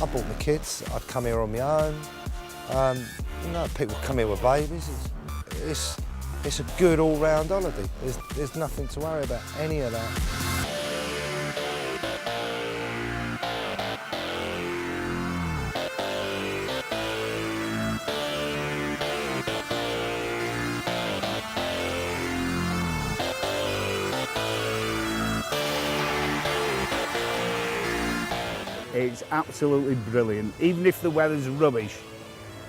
I brought my kids, I'd come here on my own. You know, people come here with babies. It's a good all-round holiday. There's nothing to worry about, any of that. It's absolutely brilliant. Even if the weather's rubbish,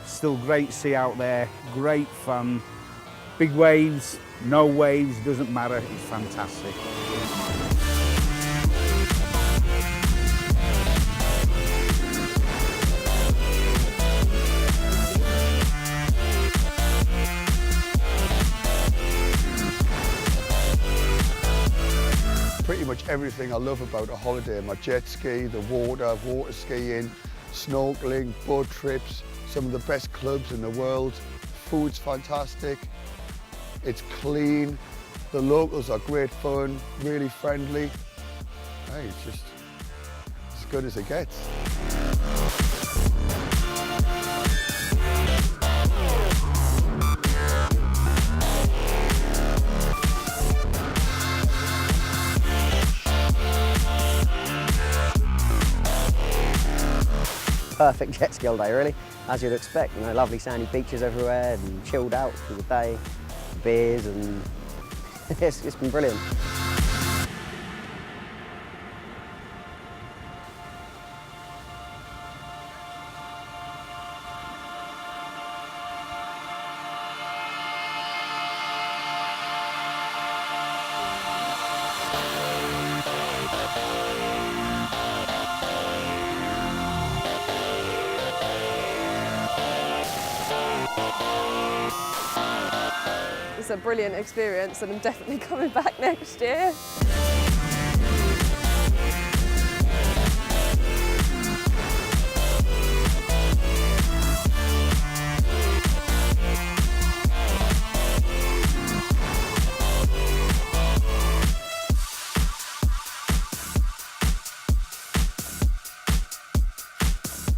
still great sea out there, great fun. Big waves, no waves, doesn't matter, it's fantastic. Pretty much everything I love about a holiday, my jet ski, the water skiing, snorkeling, boat trips, some of the best clubs in the world, food's fantastic, it's clean, the locals are great fun, really friendly. Hey, it's just as good as it gets. Perfect jet ski holiday, really, as you'd expect. You know, lovely sandy beaches everywhere and chilled out through the day, beers, and it's been brilliant. It's a brilliant experience and I'm definitely coming back next year.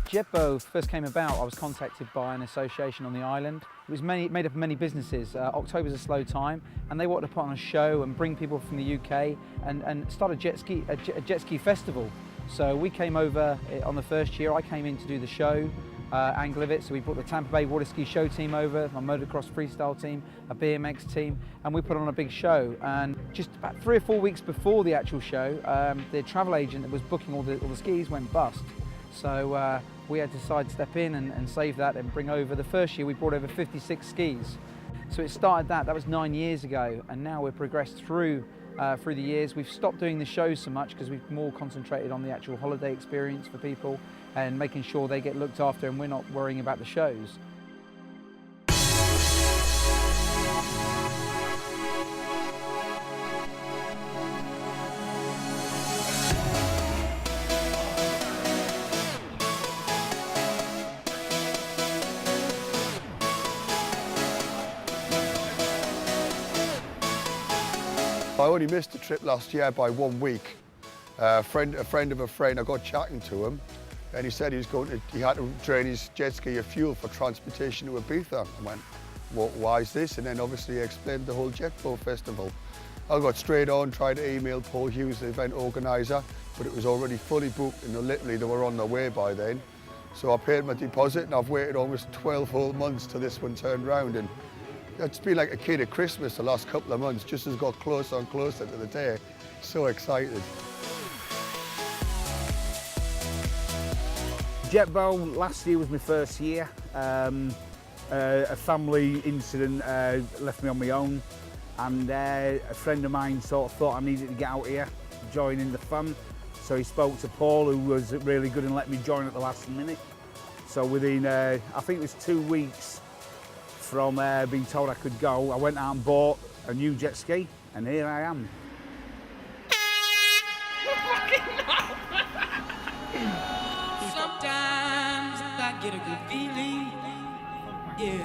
JetBou first came about, I was contacted by an association on the island. It was made up of many businesses. October's a slow time, and they wanted to put on a show and bring people from the UK and start a jet ski festival. So we came over on the first year. I came in to do the show angle of it. So we brought the Tampa Bay water ski show team over, my motocross freestyle team, a BMX team, and we put on a big show. And just about 3 or 4 weeks before the actual show, the travel agent that was booking all the skis went bust. So we had to sidestep in and save that and bring over. The first year we brought over 56 skis. So it started that was 9 years ago, and now we've progressed through the years. We've stopped doing the shows so much because we've more concentrated on the actual holiday experience for people and making sure they get looked after and we're not worrying about the shows. I only missed the trip last year by 1 week. A friend of a friend, I got chatting to him, and he said he had to drain his jet ski of fuel for transportation to Ibiza. I went, well, why is this? And then obviously he explained the whole JetBou festival. I got straight on, tried to email Paul Hughes, the event organiser, but it was already fully booked, and literally they were on their way by then. So I paid my deposit, and I've waited almost 12 whole months till this one turned round. And it's been like a kid at Christmas the last couple of months, just as it got closer and closer to the day. So excited. JetBou last year was my first year. A family incident left me on my own, and a friend of mine sort of thought I needed to get out here, join in the fun. So he spoke to Paul, who was really good and let me join at the last minute. So within, I think it was 2 weeks from being told I could go, I went out and bought a new jet ski, and here I am. Sometimes I get a good feeling, yeah.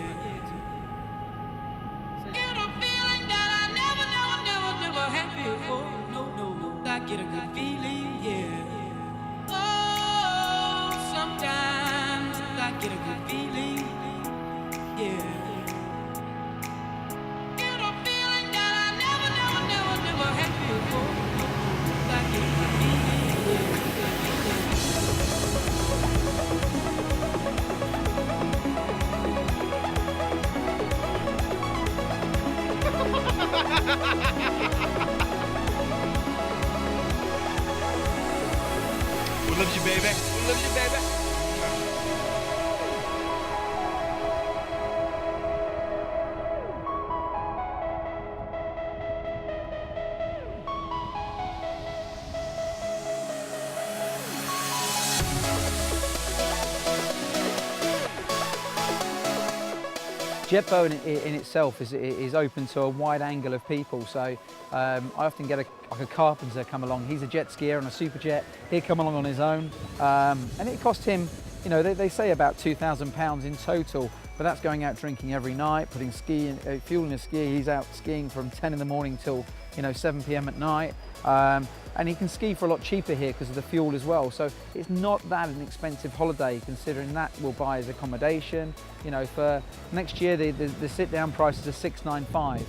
Get a feeling that I never had before. No, I get a good feeling, yeah. Oh, sometimes Loves you, baby. Loves you, baby. JetBou in itself is open to a wide angle of people, so I often get a carpenter come along. He's a jet skier on a super jet. He'd come along on his own, and it cost him, you know, they say about £2,000 in total, but that's going out drinking every night, putting fuel in his ski. He's out skiing from 10 in the morning till 7 p.m. at night. And he can ski for a lot cheaper here because of the fuel as well. So it's not that an expensive holiday, considering that we'll buy his accommodation. You know, for next year, the sit-down prices are $695.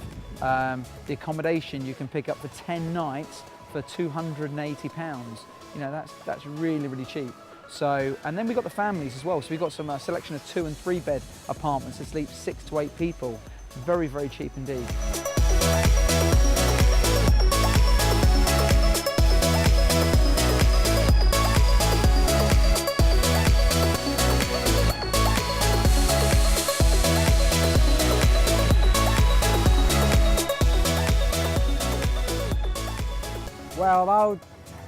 The accommodation you can pick up for 10 nights for £280. You know, that's really, really cheap. So, and then we've got the families as well. So we've got some selection of 2 and 3 bed apartments that sleep 6 to 8 people. Very, very cheap indeed. Well, about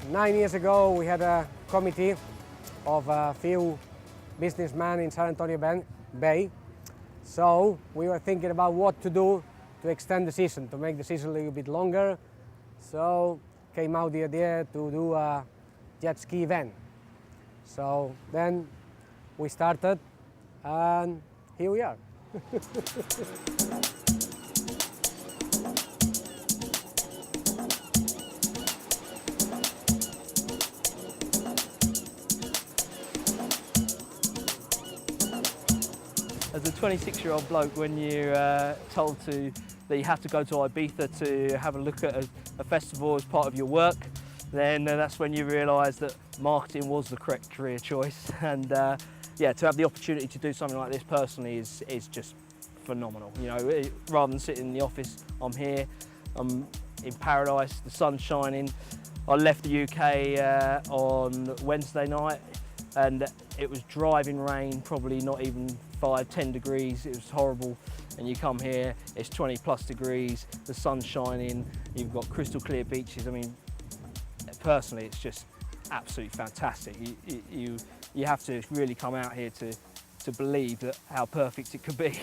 9 years ago, we had a committee of a few businessmen in San Antonio Bay. So we were thinking about what to do to extend the season, to make the season a little bit longer. So came out the idea to do a jet ski event. So then we started, and here we are. As a 26-year-old bloke, when you're told that you have to go to Ibiza to have a look at a festival as part of your work, then that's when you realise that marketing was the correct career choice. And yeah, to have the opportunity to do something like this personally is just phenomenal. You know, rather than sitting in the office, I'm here, I'm in paradise, the sun's shining. I left the UK on Wednesday night, and it was driving rain, probably not even 5-10 degrees. It was horrible. And you come here, it's 20+ degrees, the sun's shining, you've got crystal clear beaches. I mean, personally, it's just absolutely fantastic. You have to really come out here to believe that how perfect it could be.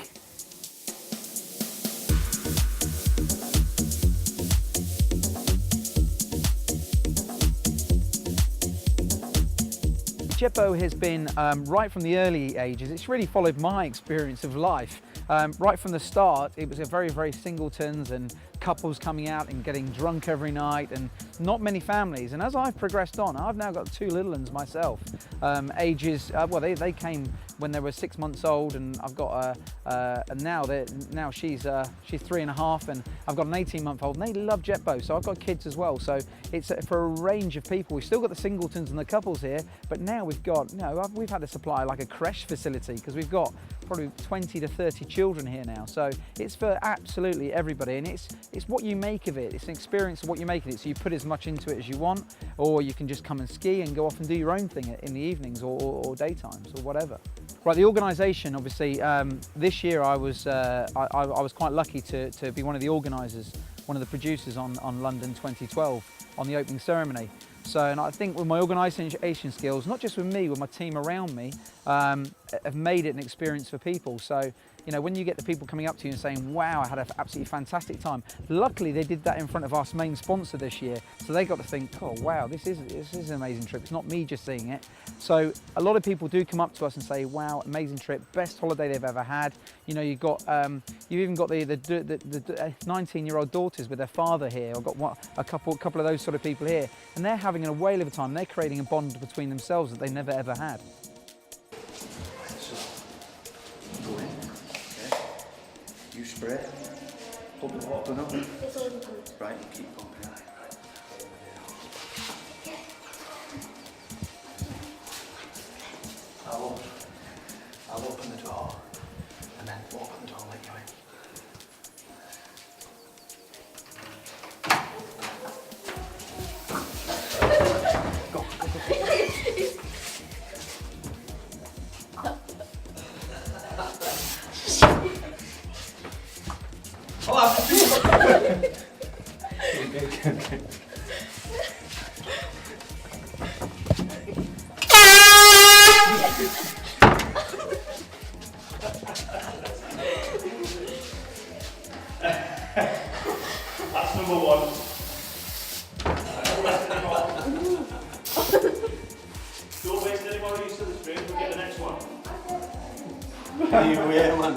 JetBou has been, right from the early ages, it's really followed my experience of life. Right from the start, it was a very, very singletons and couples coming out and getting drunk every night, and not many families. And as I've progressed on, I've now got 2 little ones myself. Ages, well, they came when they were 6 months old, and I've got and now she's 3.5, and I've got an 18-month-old, and they love JetBou. So I've got kids as well. So it's for a range of people. We've still got the singletons and the couples here, but now we've got, you know, we've had to supply like a creche facility because we've got probably 20 to 30 children here now. So it's for absolutely everybody, and it's what you make of it. It's an experience of what you make of it. So you put as much into it as you want, or you can just come and ski and go off and do your own thing in the evenings or daytimes or whatever. Right, the organisation, obviously, this year I was quite lucky to be one of the organisers, one of the producers on London 2012 on the opening ceremony. So, and I think with my organisation skills, not just with me, with my team around me, have made it an experience for people. So, you know, when you get the people coming up to you and saying, wow, I had an absolutely fantastic time. Luckily, they did that in front of our main sponsor this year. So they got to think, oh, wow, this is an amazing trip. It's not me just seeing it. So a lot of people do come up to us and say, wow, amazing trip, best holiday they've ever had. You know, you've got, you've even got the 19-year-old daughters with their father here. I've got a couple of those sort of people here. And they're having a whale of a time. They're creating a bond between themselves that they never, ever had. Go in, okay. You spray it, pump the water up. Right, you keep pumping it. I'll open the door, and then open the door and let you in. Go. That's number one. Don't waste any more use of the string, we'll get the next one. Yeah, man.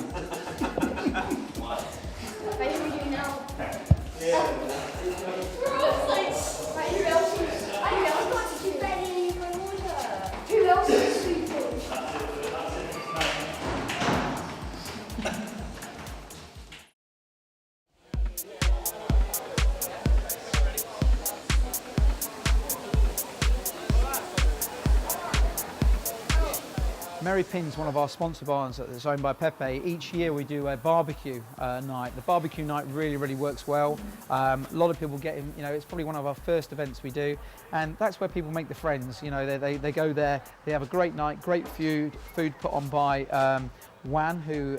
Merry Pin's one of our sponsor bars that's owned by Pepe. Each year we do a barbecue night. The barbecue night really works well. A lot of people get in, you know, it's probably one of our first events we do, and that's where people make the friends. You know, they go there, they have a great night, great food put on by Juan, who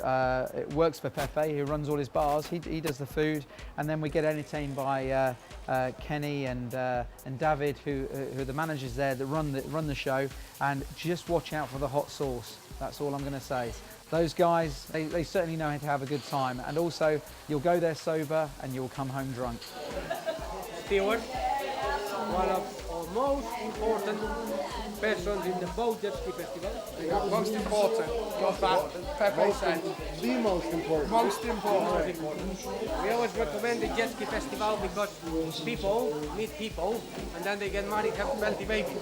works for Pepe, who runs all his bars. He does the food, and then we get entertained by Kenny and David, who are the managers there that run the show. And just watch out for the hot sauce. That's all I'm going to say. Those guys, they certainly know how to have a good time, and also you'll go there sober and you'll come home drunk. Stewart, one of our most important persons in the boat jet ski festival. Most important, not that. Pepe said. The most important. Most important. We always recommend the jet ski festival because people meet people and then they get married, have 20 babies.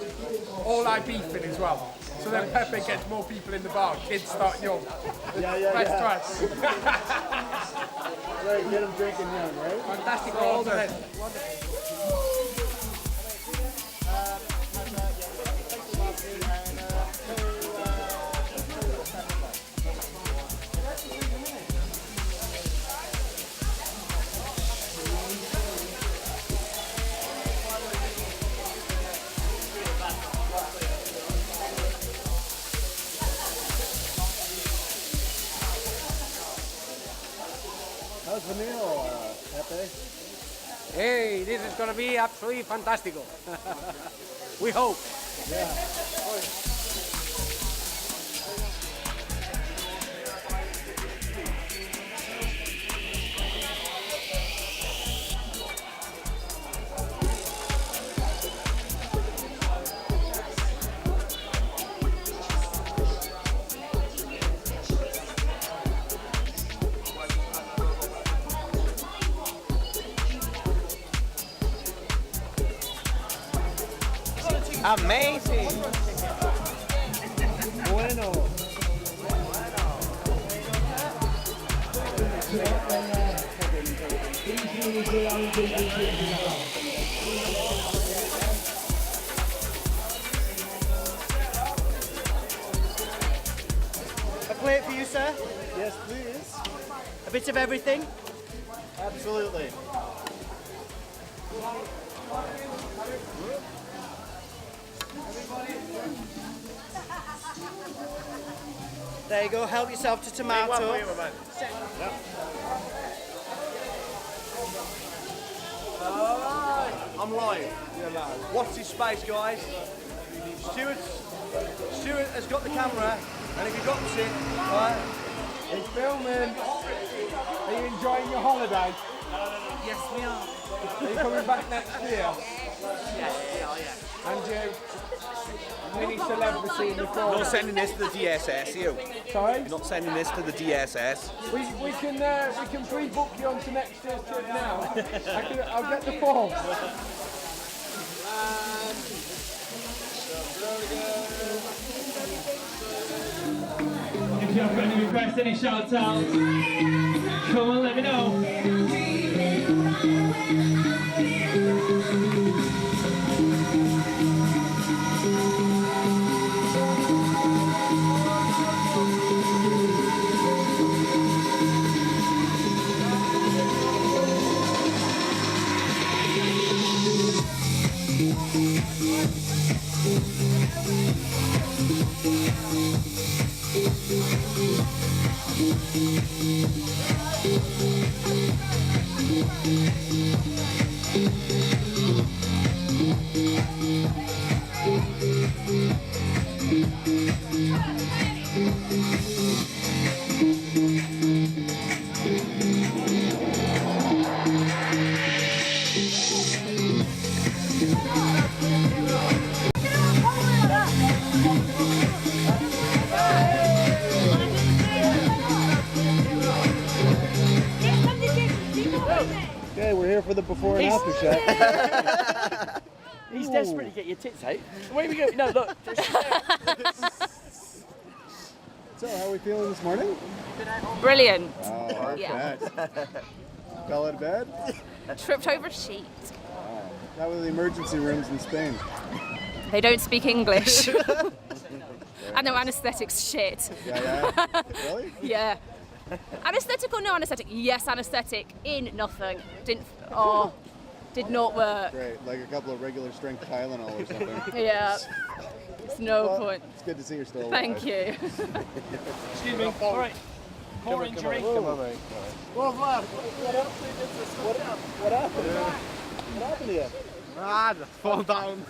All Ibiza as well. So then Pepe gets more people in the bar. Kids start young. Best dress. Right, get them drinking young, right? Fantastic, all the best. How's the meal, Pepe? Hey, this is going to be absolutely fantastical. We hope. Yeah. Amazing! Bueno. A plate for you, sir? Yes, please. A bit of everything? Absolutely. There you go, help yourself to tomato. I'm live. Watch this space, guys. Stuart has got the camera, and if he drops it, right? He's filming. Are you enjoying your holiday? Yes, we are. Are you coming back next year? Yeah. And you? Mini celebrity in your phone. You're not sending this to the DSS, you? Sorry? You're not sending this to the DSS. We can pre-book you onto next year's trip now. I'll get the form. If you have got any requests, any shout outs, come on, let me know. Yeah. for the before and after shot. He's desperate to get your tits out. Where are we going? No, look. So, how are we feeling this morning? Brilliant. Oh, Yeah. Fell out of bed? Tripped over a sheet. That was the emergency rooms in Spain. They don't speak English. And no anaesthetic's shit. Yeah. Really? Yeah. Anaesthetic or no anaesthetic? Yes, anaesthetic. In nothing. Did not work. Great, like a couple of regular strength Tylenol or something. Yeah. It's no point. It's good to see you're still alive. Thank you. Excuse me. All right. More injury. Come on, mate. What happened? What happened to you? Ah, just fall down.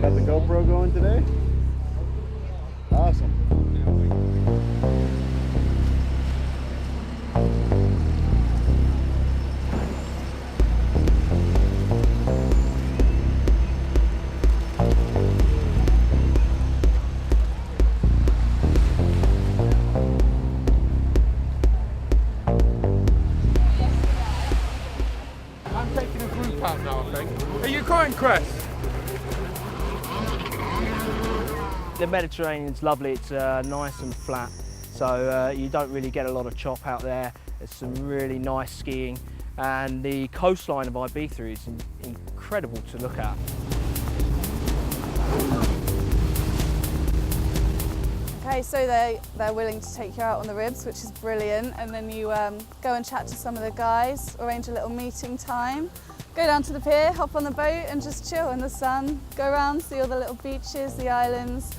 Got the GoPro going today? Awesome. I'm taking a group out now, I think. Are you going, Chris? The Mediterranean's lovely. It's nice and flat, so you don't really get a lot of chop out there. There's some really nice skiing, and the coastline of Ibiza is incredible to look at. Okay, so they're willing to take you out on the ribs, which is brilliant, and then you go and chat to some of the guys, arrange a little meeting time, go down to the pier, hop on the boat and just chill in the sun, go around, see all the little beaches, the islands.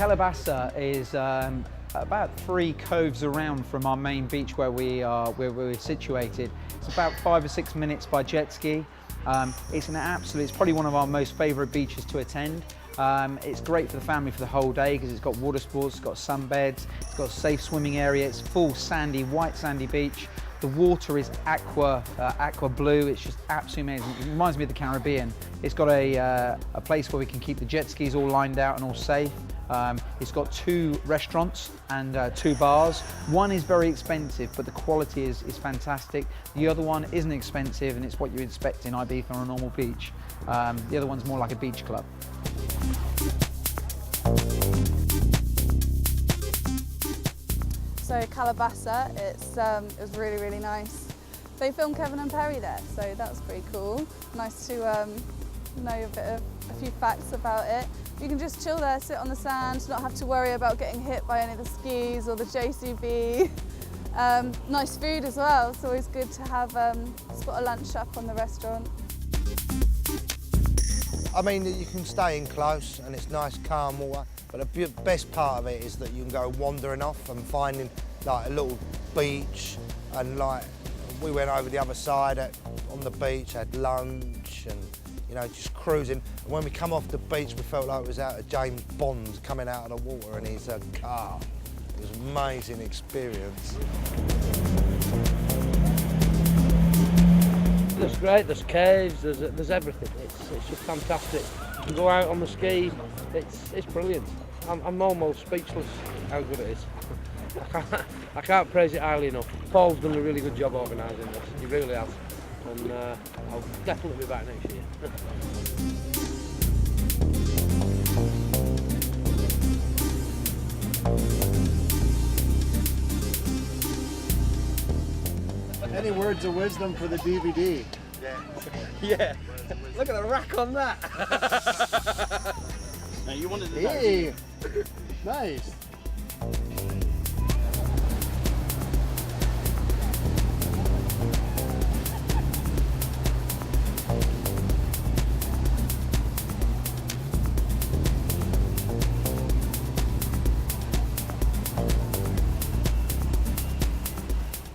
Calabasa is about 3 coves around from our main beach where we're situated. It's about 5 or 6 minutes by jet ski. It's probably one of our most favourite beaches to attend. It's great for the family for the whole day because it's got water sports, it's got sunbeds, it's got a safe swimming area, it's full sandy, white sandy beach. The water is aqua blue. It's just absolutely amazing. It reminds me of the Caribbean. It's got a place where we can keep the jet skis all lined out and all safe. It's got 2 restaurants and 2 bars. One is very expensive, but the quality is fantastic. The other one isn't expensive, and it's what you expect in Ibiza on a normal beach. The other one's more like a beach club. So Calabasa, it was really, really nice. They filmed Kevin and Perry there, so that was pretty cool. Nice to know a few facts about it. You can just chill there, sit on the sand, not have to worry about getting hit by any of the skis or the JCB. Nice food as well. It's always good to have spot a lunch up on the restaurant. I mean, you can stay in close and it's nice, calm water, but the best part of it is that you can go wandering off and finding like a little beach, and like we went over the other side on the beach, had lunch and just cruising. And when we come off the beach, we felt like it was out of James Bond coming out of the water in his car. It was an amazing experience. There's great, there's caves, there's everything. It's just fantastic. You can go out on the skis, it's brilliant. I'm almost speechless how good it is. I can't praise it highly enough. Paul's done a really good job organising this, he really has. And I'll definitely be back next year. Words of wisdom for the DVD. Yeah. Look at the rack on that. Now you wanted to hey. Nice.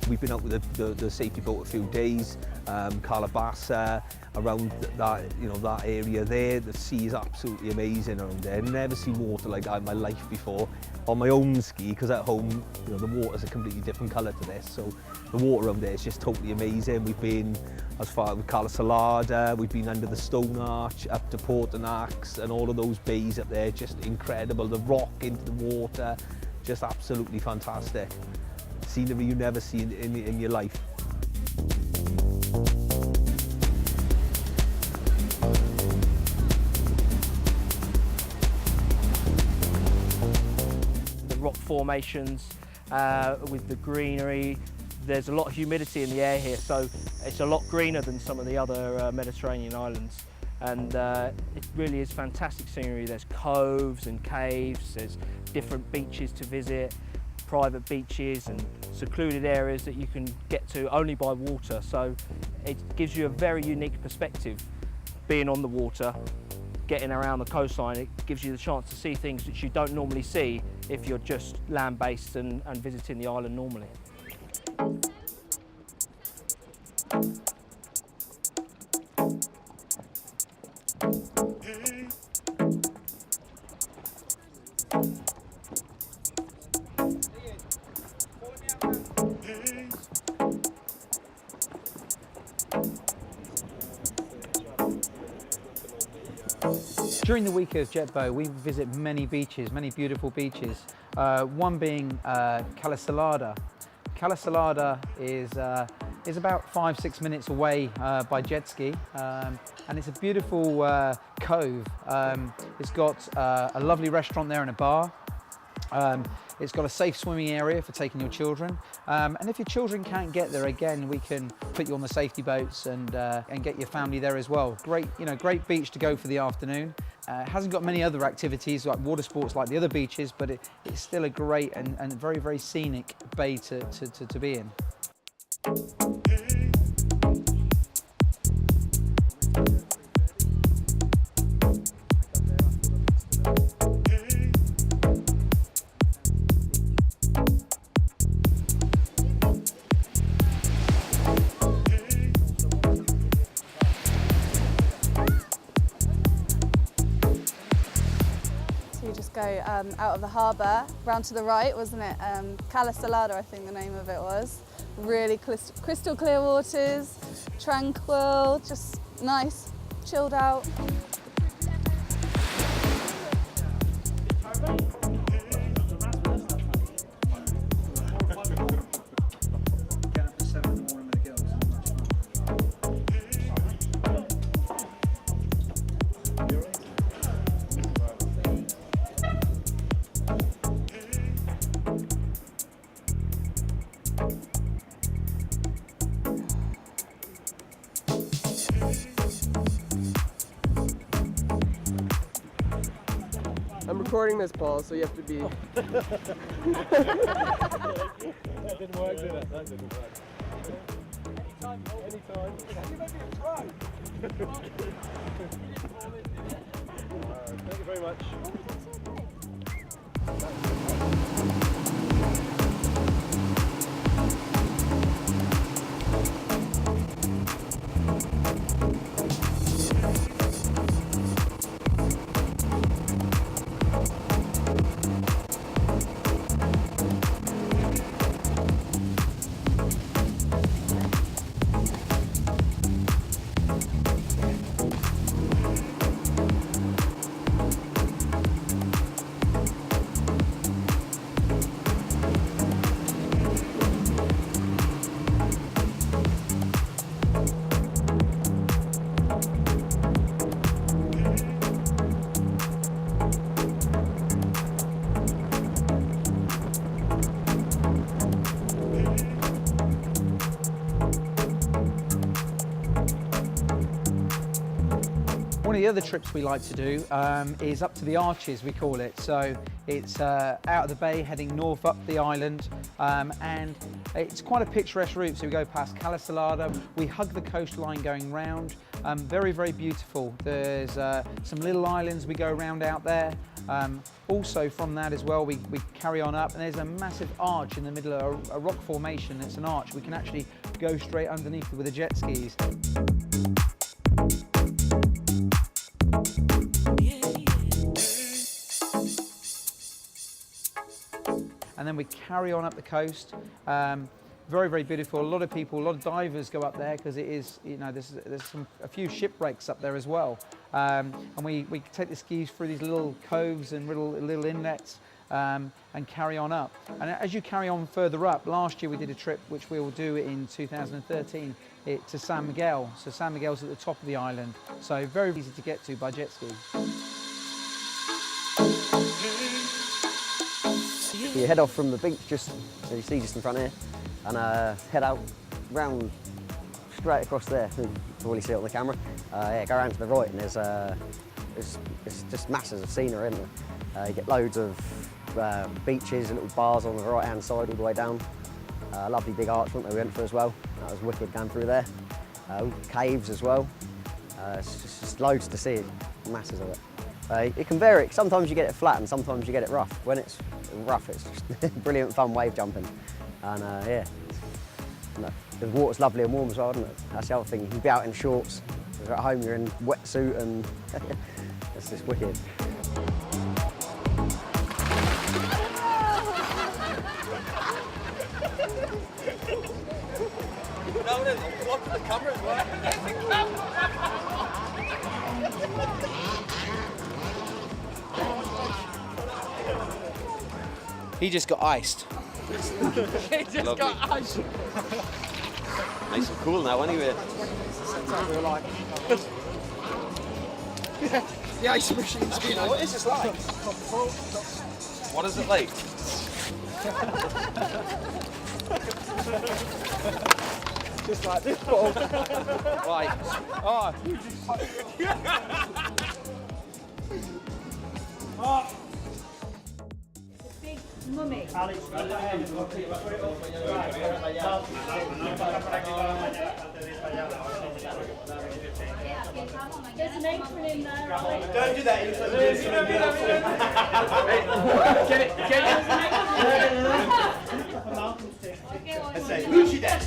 We've been out with the safety boat a few days, Calabasa, around that, you know, that area there. The sea is absolutely amazing around there. I've never seen water like that in my life before. On my own ski, because at home, you know, the water's a completely different colour to this. So the water around there is just totally amazing. We've been as far as Cala Salada, we've been under the Stone Arch, up to Portanax, and all of those bays up there, just incredible. The rock into the water, just absolutely fantastic. Scenery you never see in your life. The rock formations with the greenery, there's a lot of humidity in the air here, so it's a lot greener than some of the other Mediterranean islands. And it really is fantastic scenery. There's coves and caves, there's different beaches to visit, private beaches and secluded areas that you can get to only by water. So it gives you a very unique perspective being on the water, getting around the coastline. It gives you the chance to see things that you don't normally see if you're just land-based and visiting the island normally. During the week of JetBou, we visit many beaches, many beautiful beaches. One being Cala Salada. Cala Salada is about 5-6 minutes away by jet ski, and it's a beautiful cove. It's got a lovely restaurant there and a bar. It's got a safe swimming area for taking your children, and if your children can't get there, again, we can put you on the safety boats and get your family there as well. Great, you know, great beach to go for the afternoon. It hasn't got many other activities like water sports like the other beaches, but it's still a great and very, very scenic bay to be in. Go out of the harbour, round to the right, wasn't it? Cala Salada, I think the name of it was. Really crystal clear waters, tranquil, just nice, chilled out. I'm recording this, Paul, so you have to be... That didn't work, did it? That didn't work. Anytime. Thank you very much. One of the other trips we like to do is up to the Arches, we call it. So it's out of the bay, heading north up the island, and it's quite a picturesque route. So we go past Cala Salada, we hug the coastline going round. Very, very beautiful. There's some little islands we go around out there. Also from that as well, we carry on up, and there's a massive arch in the middle of a rock formation. It's an arch. We can actually go straight underneath it with the jet skis. And then we carry on up the coast. Very, very beautiful. A lot of people, a lot of divers go up there because it is, you know, there's a few shipwrecks up there as well. And we take the skis through these little coves and little inlets and carry on up. And as you carry on further up, last year we did a trip which we will do in 2013 to San Miguel. So San Miguel's at the top of the island. So very easy to get to by jet ski. You head off from the beach, just as you see just in front here, and head out round straight across there. You can probably see it on the camera. Yeah, go around to the right, and there's just masses of scenery, isn't there? You get loads of beaches and little bars on the right-hand side all the way down. Lovely big archment that we went for as well. That was wicked going through there. Caves as well. It's just loads to see, masses of it. It can vary. Sometimes you get it flat and sometimes you get it rough. When it's rough, it's just brilliant fun wave jumping. And yeah, the water's lovely and warm as well, isn't it? That's the other thing. You can be out in shorts. If you're at home, you're in wetsuit, and it's just wicked. No, look at the camera as well. He just got iced. He just got iced. Nice and cool now, anyway. The ice machine's been What is this like? What is it like? just like this ball. Right. Oh, you just... Oh. Mummy. There's an apron in there. Don't do that. Get it. I say, who's she dead?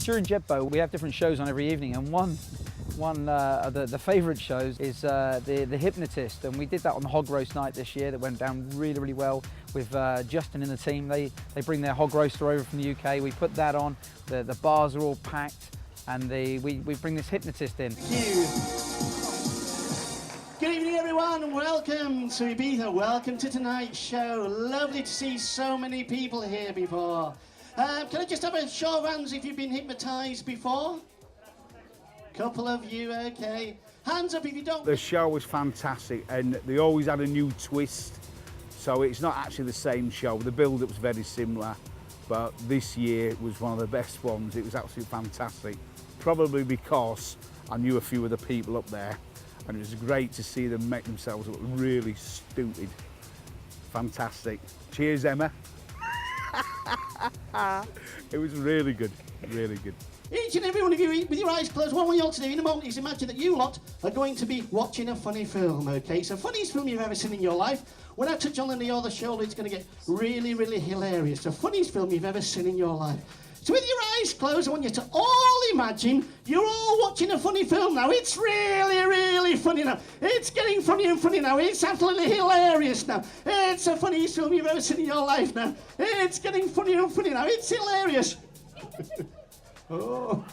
During JetBou, we have different shows on every evening, and one of the favourite shows is the Hypnotist, and we did that on the hog roast night this year. That went down really, really well with Justin and the team. They bring their hog roaster over from the UK. We put that on. The bars are all packed, and we bring this Hypnotist in. Thank you. Good evening, everyone, and welcome to Ibiza. Welcome to tonight's show. Lovely to see so many people here before. Can I just have a show of hands if you've been hypnotised before? Couple of you, okay. Hands up if you don't. The show was fantastic, and they always had a new twist. So it's not actually the same show. The build-up was very similar, but this year was one of the best ones. It was absolutely fantastic. Probably because I knew a few of the people up there, and it was great to see them make themselves look really stupid. Fantastic. Cheers, Emma. It was really good, really good. Each and every one of you, with your eyes closed, what I want you all to do in a moment is imagine that you lot are going to be watching a funny film, okay? So funniest film you've ever seen in your life. When I touch on the other shoulder, it's going to get really, really hilarious. The funniest film you've ever seen in your life. So with your eyes closed, I want you to all imagine you're all watching a funny film now. It's really, really funny now. It's getting funnier and funnier now. It's absolutely hilarious now. It's the funniest film you've ever seen in your life now. It's getting funnier and funnier now. It's hilarious. Oh.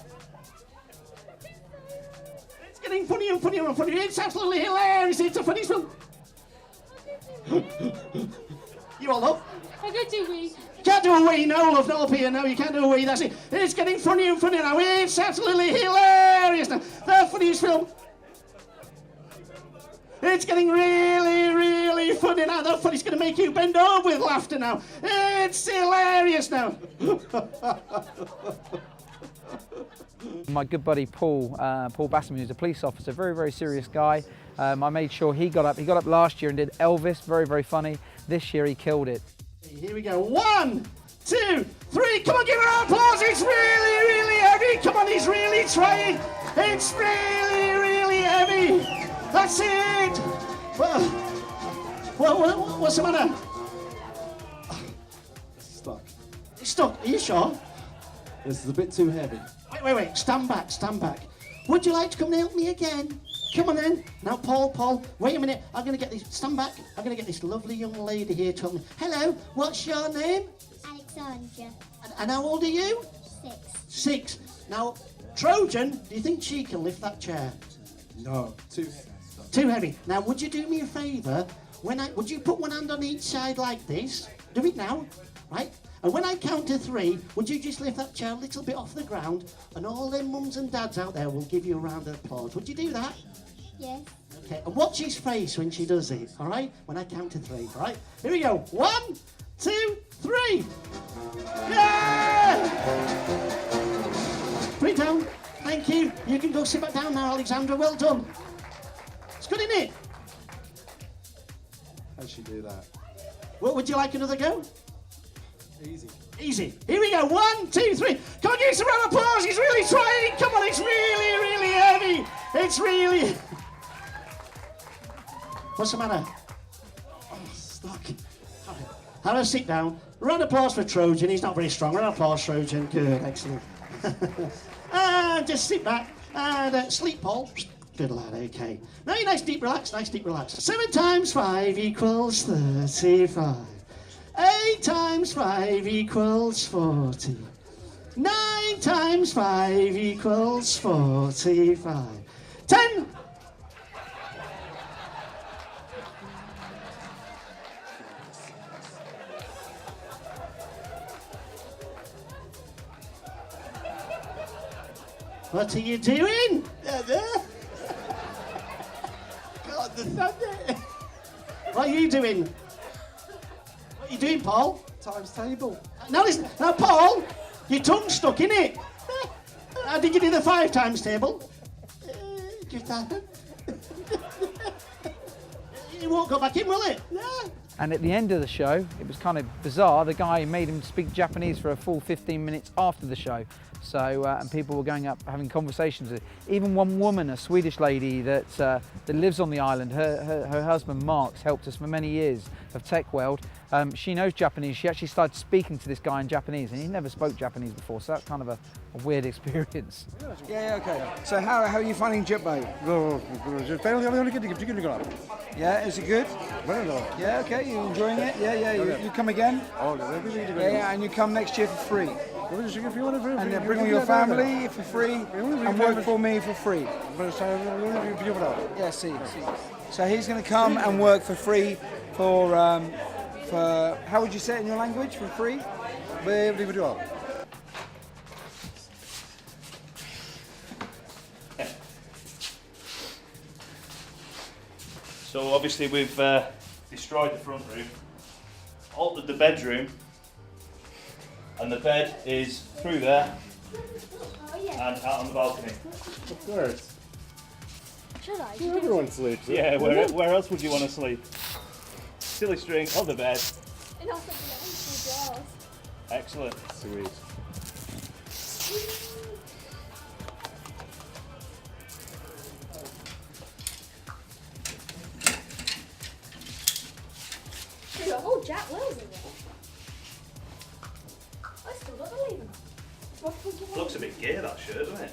It's getting funnier and funnier and funnier. It's absolutely hilarious. It's the funniest film. You all up? I got to wee. Can't do a wee, no, love, not up here, no, you can't do a wee, that's it. It's getting funnier and funnier now, it's absolutely hilarious now. The funniest film. It's getting really, really funny now. The funny's going to make you bend over with laughter now. It's hilarious now. My good buddy Paul Basman, who's a police officer, very, very serious guy. I made sure he got up. He got up last year and did Elvis, very, very funny. This year he killed it. Here we go. 1, 2, 3. Come on, give her an applause. It's really, really heavy. Come on, he's really trying. It's really, really heavy. That's it. What's the matter? It's stuck. It's stuck. Are you sure? This is a bit too heavy. Wait. Stand back, stand back. Would you like to come and help me again? Come on then. Now, Paul, wait a minute. I'm going to get this. Stand back. I'm going to get this lovely young lady here to help me. Hello, what's your name? Alexandra. And how old are you? 6. 6. Now, Trojan, do you think she can lift that chair? No, too heavy. Too heavy. Now, would you do me a favour? Would you put one hand on each side like this? Do it now, right? And when I count to 3, would you just lift that chair a little bit off the ground, and all them mums and dads out there will give you a round of applause. Would you do that? Yes. Okay, and watch his face when she does it, all right? When I count to 3, all right? Here we go. 1, 2, 3. Yeah! Put it down. Thank you. You can go sit back down now, Alexandra. Well done. It's good, isn't it? How'd she do that? Well, would you like another go? Easy. Easy. Here we go. 1, 2, 3. Come on, give us a round of applause. He's really trying. Come on, it's really, really heavy. It's really... What's the matter? Oh, stuck. Have a sit down. Round of applause for Trojan. He's not very strong. Round of applause, Trojan. Good, excellent. And just sit back and sleep, Paul. Good lad, okay. Now you nice deep relax, 7 times 5 equals 35. 8 times 5 equals 40. 9 times 5 equals 45. 10. What are you doing? God, the thunder. What are you doing? What are you doing, Paul? Times table. Now listen, now Paul, your tongue's stuck in it. How did you do the 5 times table? Just that. It won't go back in, will it? Yeah. And at the end of the show, it was kind of bizarre. The guy made him speak Japanese for a full 15 minutes after the show. So, and people were going up having conversations with it. Even one woman, a Swedish lady that lives on the island, her husband Mark's helped us for many years of Tech World. She knows Japanese. She actually started speaking to this guy in Japanese, and he never spoke Japanese before, so that's kind of a weird experience. Yeah, okay. So how are you finding JetBou? Yeah, is it good? Yeah, okay, you enjoying it? Yeah, you come again? Yeah, and you come next year for free. And then bring all your family for free and work for me for free. Yeah, see. So he's going to come and work for free for how would you say it in your language? For free? So obviously we've destroyed the front room, altered the bedroom, and the bed is through there and out on the balcony. Of course. Should I? Everyone sleeps. Yeah, where else would you want to sleep? Silly string on the bed. And also the drawers. Excellent. Sweet. There's a whole Jack Wells in there. I still don't believe him. Looks a bit gay, that shirt, doesn't it?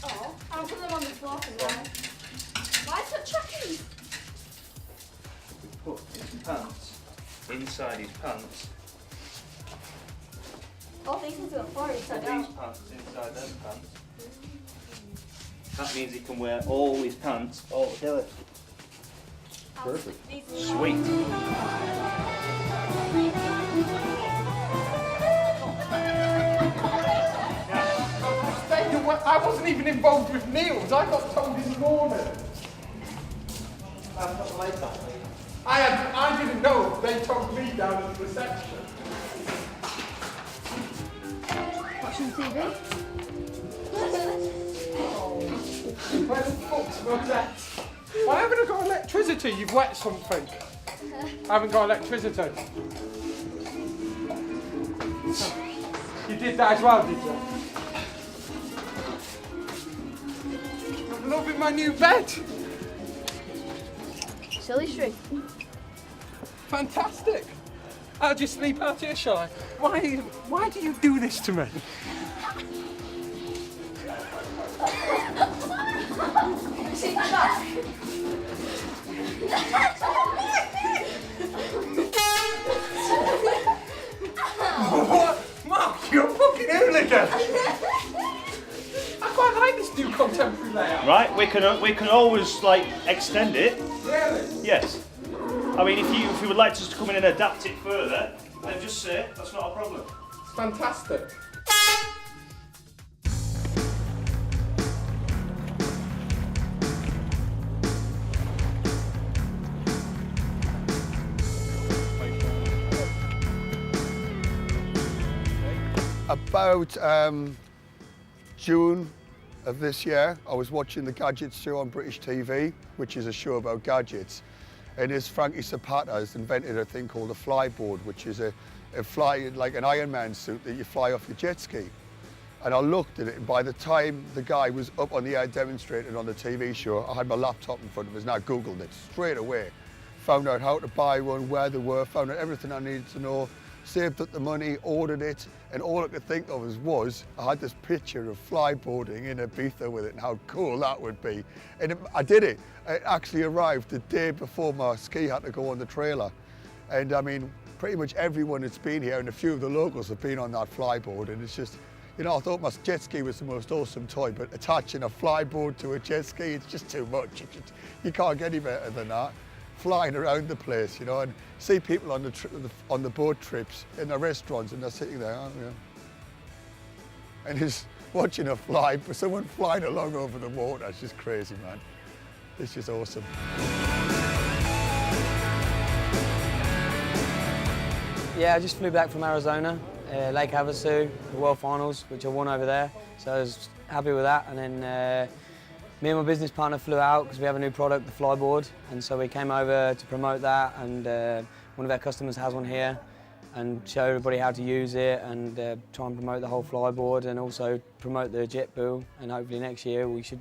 Oh, I'll put them on the floor for now. Why is it tracking? Put his pants inside his pants. All these things are for inside Put out. these pants inside them pants. That means he can wear all his pants all together. Perfect. Sweet. I wasn't even involved with meals. I got told this morning. I didn't know. They told me down at the reception. Watching TV. Where the fuck was that? Why haven't I got electricity? You've wet something. I haven't got electricity. You did that as well, did you? I'm loving my new bed. Silly street. Fantastic. I'll just sleep out here, shall I? Why do you do this to me? Sit back. What? Mark, you're a fucking hooligan. I quite like this new contemporary layout. Right, we can always like extend it. Really? Yes. I mean, if you would like us to come in and adapt it further, then just say that's not a problem. It's fantastic. About June of this year, I was watching the Gadgets show on British TV, which is a show about gadgets. And this Frankie Zapata has invented a thing called a flyboard, which is a fly, like an Iron Man suit that you fly off your jet ski. And I looked at it, and by the time the guy was up on the air demonstrating on the TV show, I had my laptop in front of us, and I Googled it straight away. Found out how to buy one, where they were, found out everything I needed to know, saved up the money, ordered it, and all I could think of was I had this picture of flyboarding in Ibiza with it and how cool that would be. And I did it. It actually arrived the day before my ski had to go on the trailer. And I mean, pretty much everyone that's been here and a few of the locals have been on that flyboard, and it's just, you know, I thought my jet ski was the most awesome toy, but attaching a flyboard to a jet ski, it's just too much. You can't get any better than that. Flying around the place, you know, and see people on the boat trips in the restaurants, and they're sitting there, aren't you? And just watching someone flying along over the water. It's just crazy, man. It's just awesome. Yeah, I just flew back from Arizona, Lake Havasu, the World Finals, which I won over there. So I was happy with that, and then. Me and my business partner flew out because we have a new product, the flyboard, and so we came over to promote that, and one of our customers has one here, and show everybody how to use it, and try and promote the whole flyboard, and also promote the JetBou, and hopefully next year we should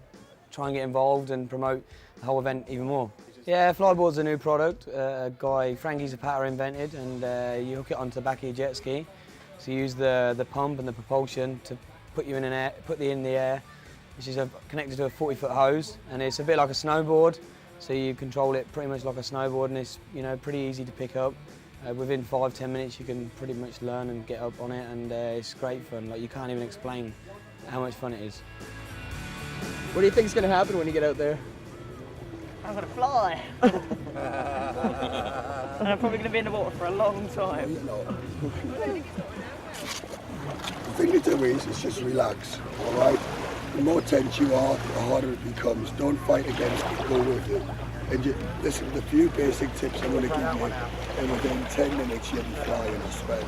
try and get involved and promote the whole event even more. Yeah, flyboard's a new product, a guy, Frankie Zapata, invented, and you hook it onto the back of your jet ski, so you use the pump and the propulsion to put you in the air, which is connected to a 40-foot hose, and it's a bit like a snowboard, so you control it pretty much like a snowboard, and it's, you know, pretty easy to pick up. Within 5-10 minutes you can pretty much learn and get up on it, and it's great fun. Like, you can't even explain how much fun it is. What do you think is going to happen when you get out there? I'm going to fly. And I'm probably going to be in the water for a long time. The thing to do is just relax, all right? The more tense you are, the harder it becomes. Don't fight against it, go with it. And listen to the few basic tips I'm going to give you, and within 10 minutes you'll be flying, I swear.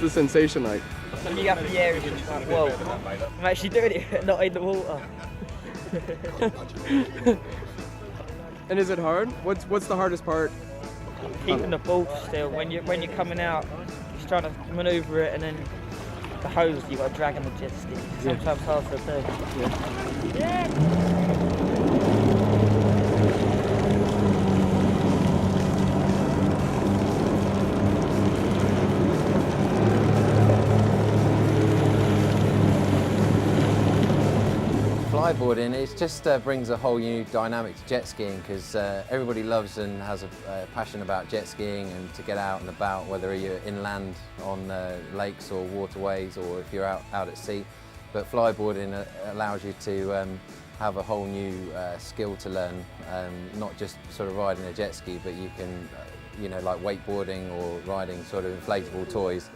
the sensation like? When you get up in the air and you're just like, whoa, I'm actually doing it, not in the water. And is it hard? What's the hardest part? Keeping the ball still. When you're coming out, just trying to manoeuvre it, and then the hose you got to drag on the jet ski. Sometimes hard to do. Yeah. Flyboarding, it just brings a whole new dynamic to jet skiing, because everybody loves and has a passion about jet skiing and to get out and about, whether you're inland on lakes or waterways or if you're out at sea. But flyboarding allows you to have a whole new skill to learn, not just sort of riding a jet ski, but you can, you know, like wakeboarding or riding sort of inflatable toys.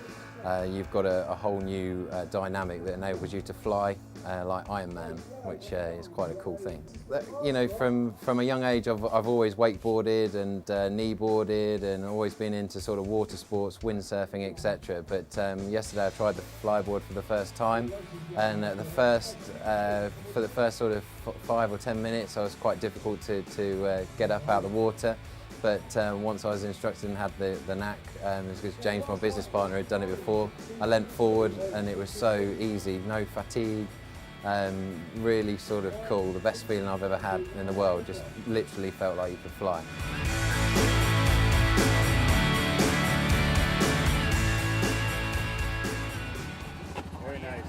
You've got a whole new dynamic that enables you to fly like Iron Man, which is quite a cool thing. You know, from a young age, I've always wakeboarded and kneeboarded and always been into sort of water sports, windsurfing, etc. But yesterday I tried the flyboard for the first time, and for the first sort of 5 or 10 minutes, I was quite difficult to get up out of the water. But once I was instructed and had the knack, because James, my business partner, had done it before, I leant forward and it was so easy, no fatigue, really sort of cool, the best feeling I've ever had in the world, just literally felt like you could fly. Very nice.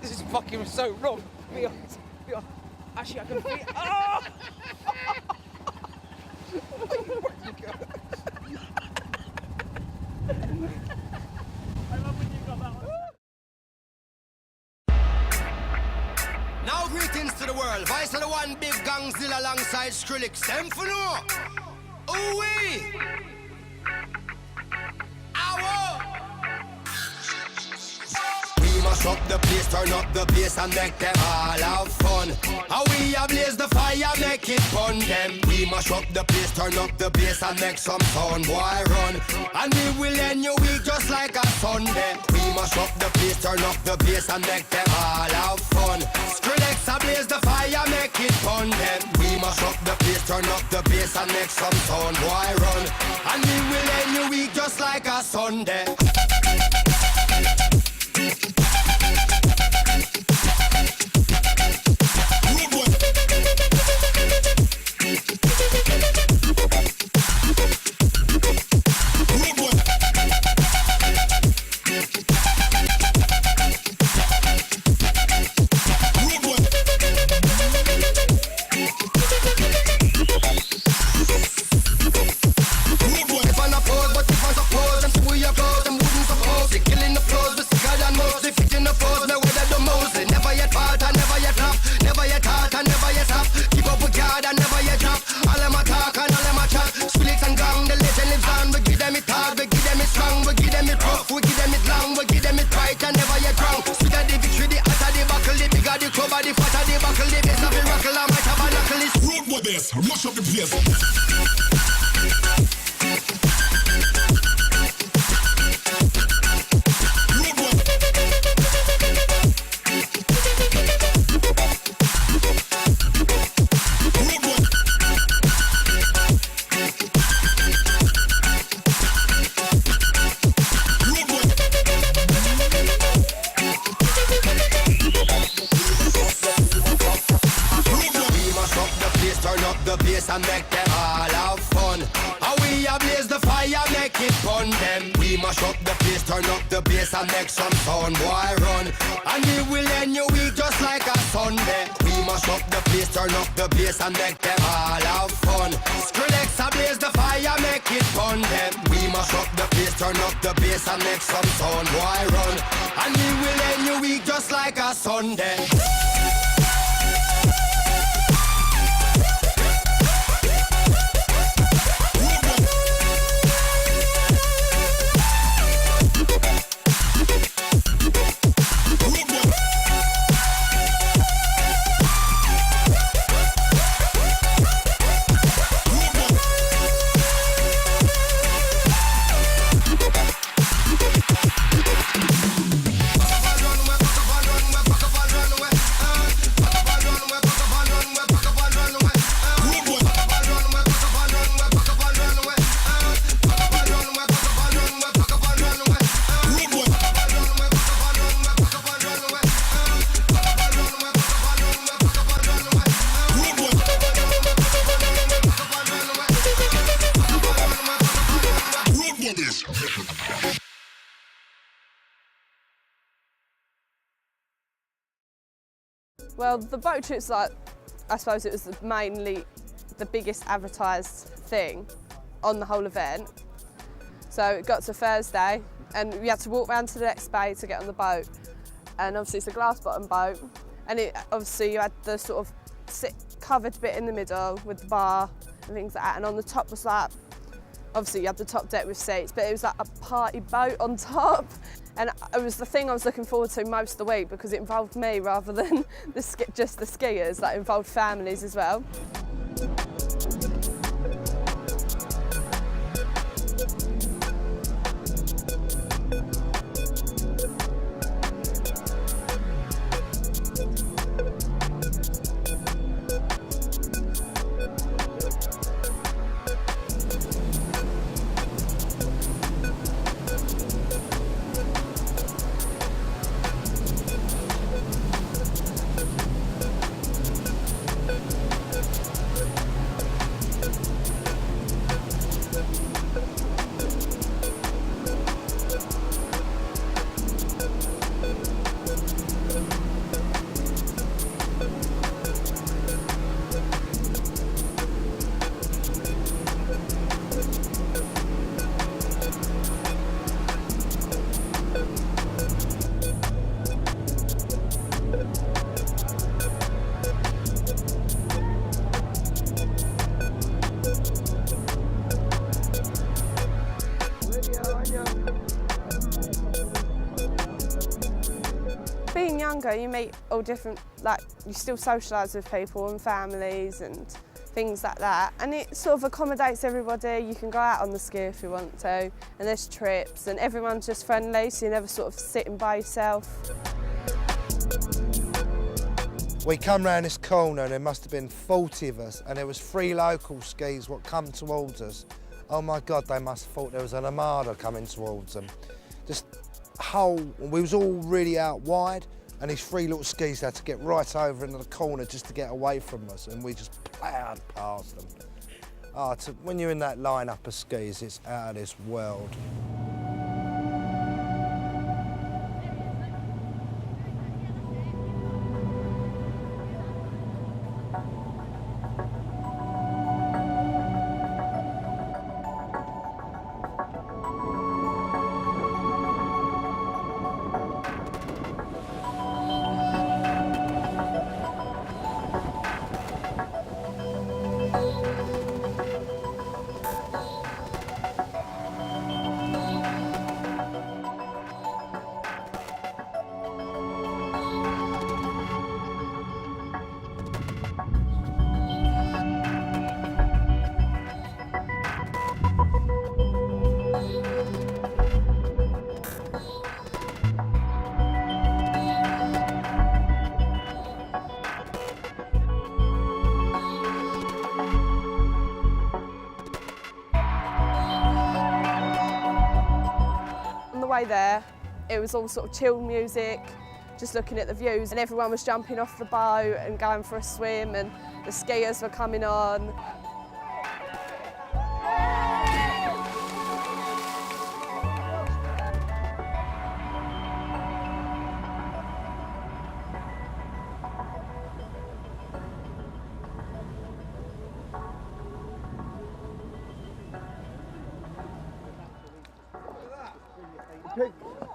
This is fucking so wrong. Be honest. Actually, I can feel it. Oh! Now greetings to the world. Vice of the one big gangzilla alongside Skrillex. Them for no. Ooh-wee. Ow. Mash up the place, turn up the bass and make them all have fun. How we ablaze the fire, make it fun them. We mash up the place, turn up the bass and make some sound, boy run. And we will end your week just like a Sunday. We mash up the place, turn up the bass and make them all have fun. Skrillex ablaze the fire, make it fun them. We mash up the place, turn up the bass and make some sound, boy run. And we will end your week just like a Sunday. Mash up the place. And make them all have fun. How we ablaze the fire, make it fun them. We mash up the place, turn up the bass and make some sound, boy run. And we will end your week just like a Sunday. We mash up the place, turn up the bass and make them all have fun. Skrillex ablaze the fire, make it fun them. We mash up the place, turn up the bass and make some sound, boy run. And we will end your week just like a Sunday. Well, the boat trip's like, I suppose it was mainly the biggest advertised thing on the whole event. So it got to Thursday and we had to walk round to the next bay to get on the boat. And obviously it's a glass bottom boat. And obviously you had the sort of covered bit in the middle with the bar and things like that. And on the top was like, obviously you had the top deck with seats, but it was like a party boat on top. And it was the thing I was looking forward to most of the week because it involved me rather than just the skiers, that involved families as well. Being younger, you meet all different, like, you still socialise with people and families and things like that. And it sort of accommodates everybody. You can go out on the ski if you want to, and there's trips, and everyone's just friendly, so you're never sort of sitting by yourself. We come round this corner and there must have been 40 of us, and there was 3 local skis what come towards us. Oh my God, they must have thought there was an armada coming towards them. Just we was all really out wide, and these 3 little skis had to get right over into the corner just to get away from us, and we just plowed past them. When you're in that lineup of skis, it's out of this world. There, it was all sort of chill music, just looking at the views, and everyone was jumping off the boat and going for a swim, and the skiers were coming on.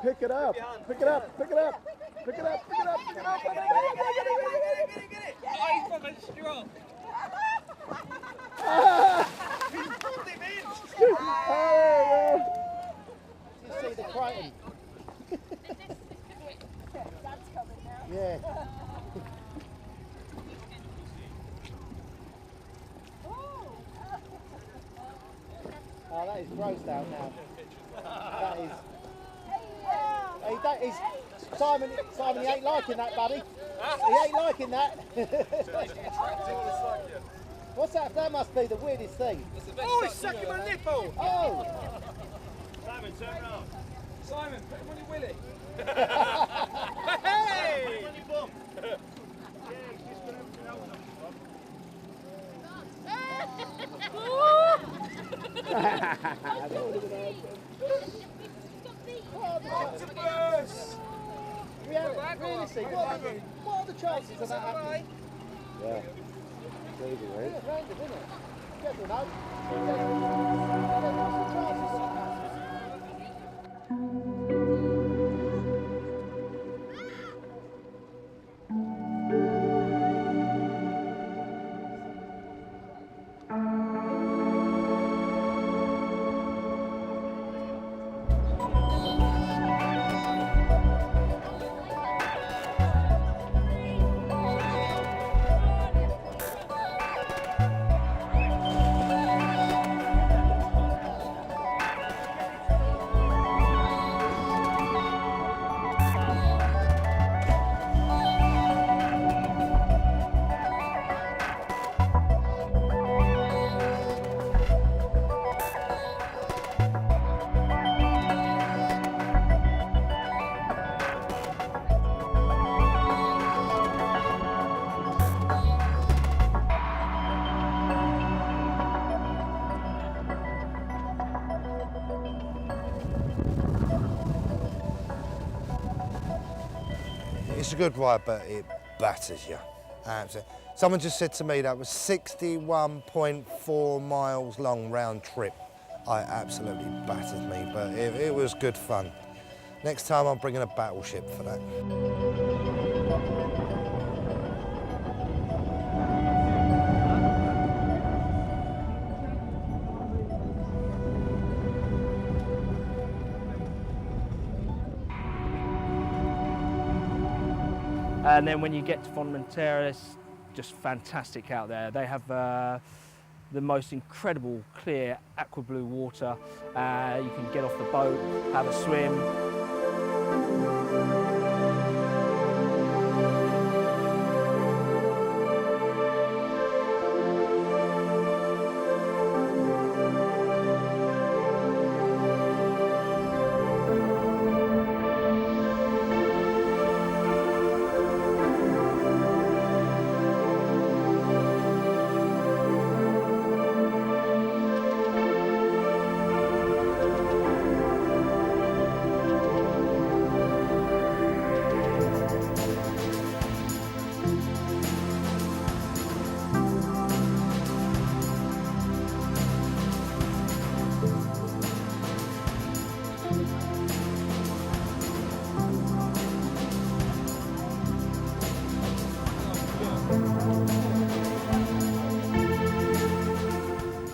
Pick it up, pick it up, pick it up, pick it up, pick it up, pick it up. Get it. Oh, he's from a straw. He's pulled him in. You see the Crichton. Yeah. Oh, that is grossed out now. That is. Simon, he ain't liking that, buddy. He ain't liking that. What's that? That must be the weirdest thing. Oh, he's sucking my nipple! Oh! Simon, turn around. Simon, put him on your willy. Hey! Put him on your bum. Octopus! We have Realistically, what are the chances of that happening? Yeah. Crazy, right? Yeah, random, isn't it? Get one out. What's the chances of that? It's a good ride, but it batters you. Absolutely. Someone just said to me that was 61.4 miles long round trip. I absolutely battered me, but it was good fun. Next time I'm bringing a battleship for that. And then when you get to Formentera, it's just fantastic out there. They have the most incredible clear aqua blue water. You can get off the boat, have a swim.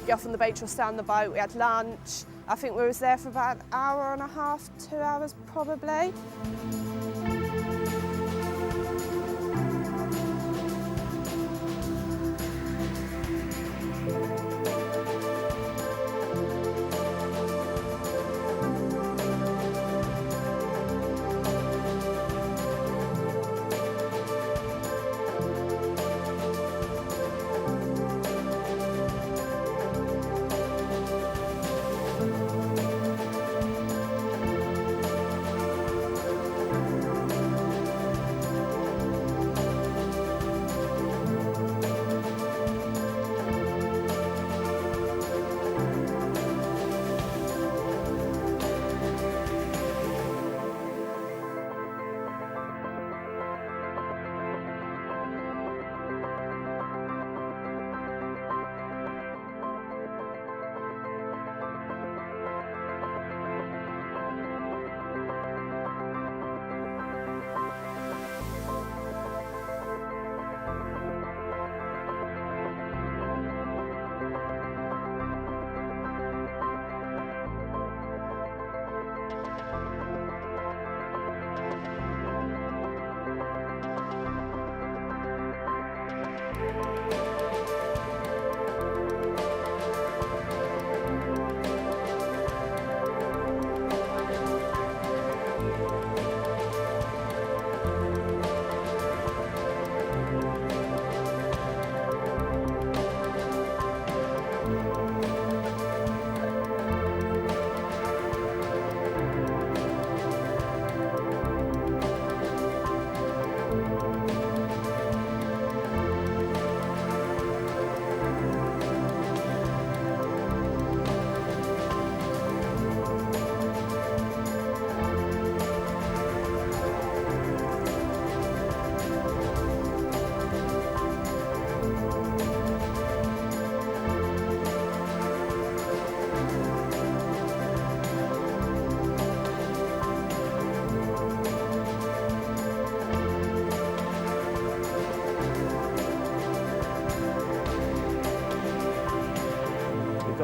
Get off on the boat or stay on the boat. We had lunch. I think we was there for about an hour and a half, 2 hours probably.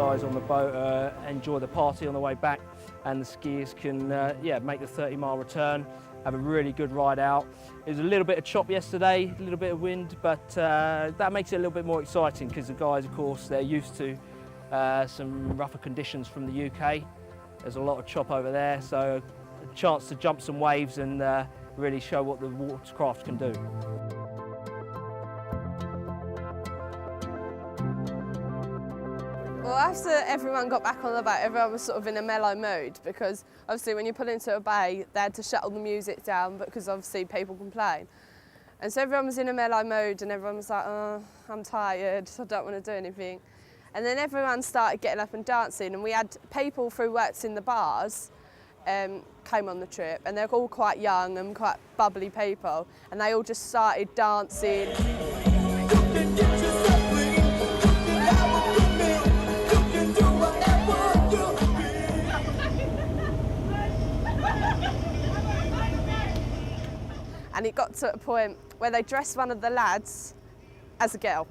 guys on the boat enjoy the party on the way back, and the skiers can make the 30-mile return, have a really good ride out. It was a little bit of chop yesterday, a little bit of wind, but that makes it a little bit more exciting because the guys, of course, they're used to some rougher conditions from the UK. There's a lot of chop over there, so a chance to jump some waves and really show what the watercraft can do. Well, after everyone got back on the boat, everyone was sort of in a mellow mood because obviously when you pull into a bay, they had to shut all the music down because obviously people complain. And so everyone was in a mellow mood and everyone was like, oh, I'm tired, I don't want to do anything. And then everyone started getting up and dancing, and we had people who worked in the bars came on the trip, and they're all quite young and quite bubbly people, and they all just started dancing. And it got to a point where they dressed one of the lads as a girl.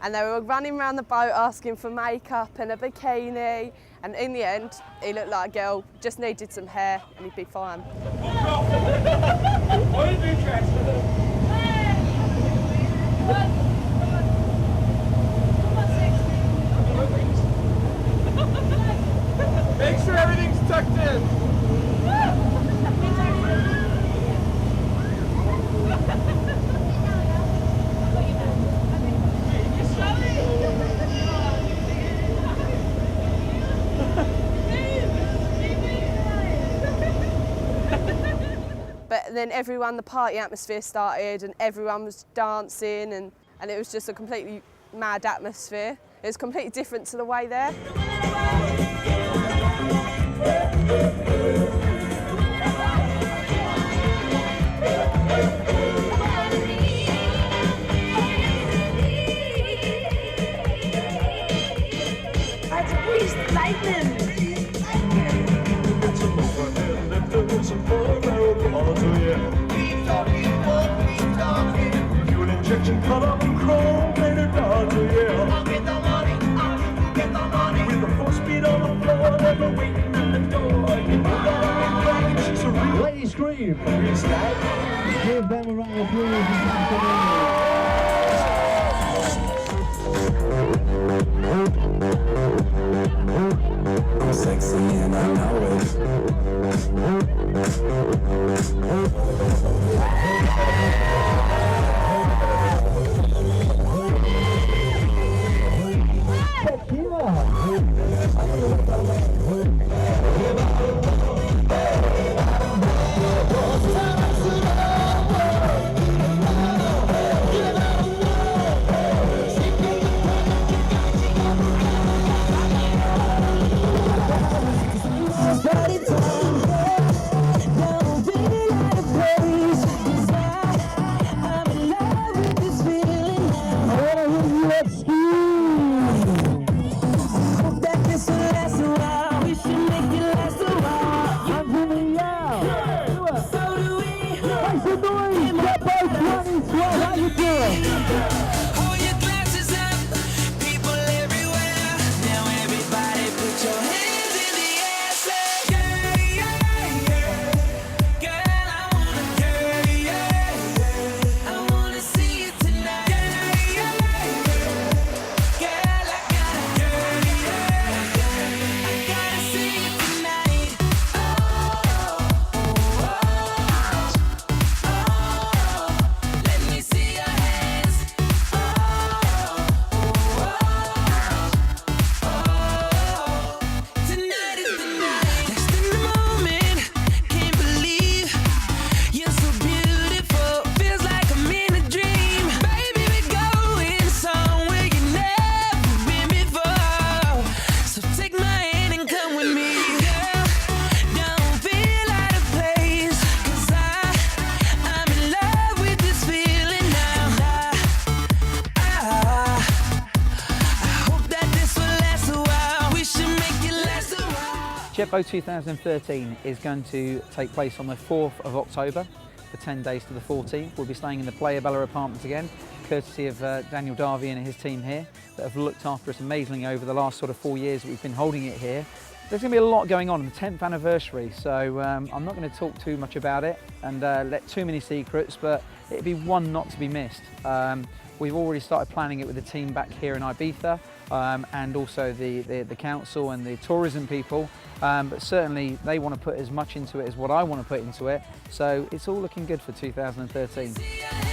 And they were running around the boat asking for makeup and a bikini. And in the end, he looked like a girl, just needed some hair and he'd be fine. What did you dress? Make sure everything's tucked in. But then the party atmosphere started and everyone was dancing and it was just a completely mad atmosphere. It was completely different to the way there. Fuel injection, cut up and chrome, plated down, yeah. I'll get the money, I'll get the money. With the 4-speed on the floor, never waiting at the door. You know that I'm in range, so ladies scream. Give them a round of applause. I'm sexy and I know it. JetBou 2013 is going to take place on the 4th of October for 10 days to the 14th. We'll be staying in the Playa Bella apartments again. courtesy of Daniel Darby and his team here that have looked after us amazingly over the last sort of 4 years that we've been holding it here. There's going to be a lot going on the 10th anniversary, so I'm not going to talk too much about it and let too many secrets, but it'd be one not to be missed. We've already started planning it with the team back here in Ibiza and also the council and the tourism people, but certainly they want to put as much into it as what I want to put into it, so it's all looking good for 2013.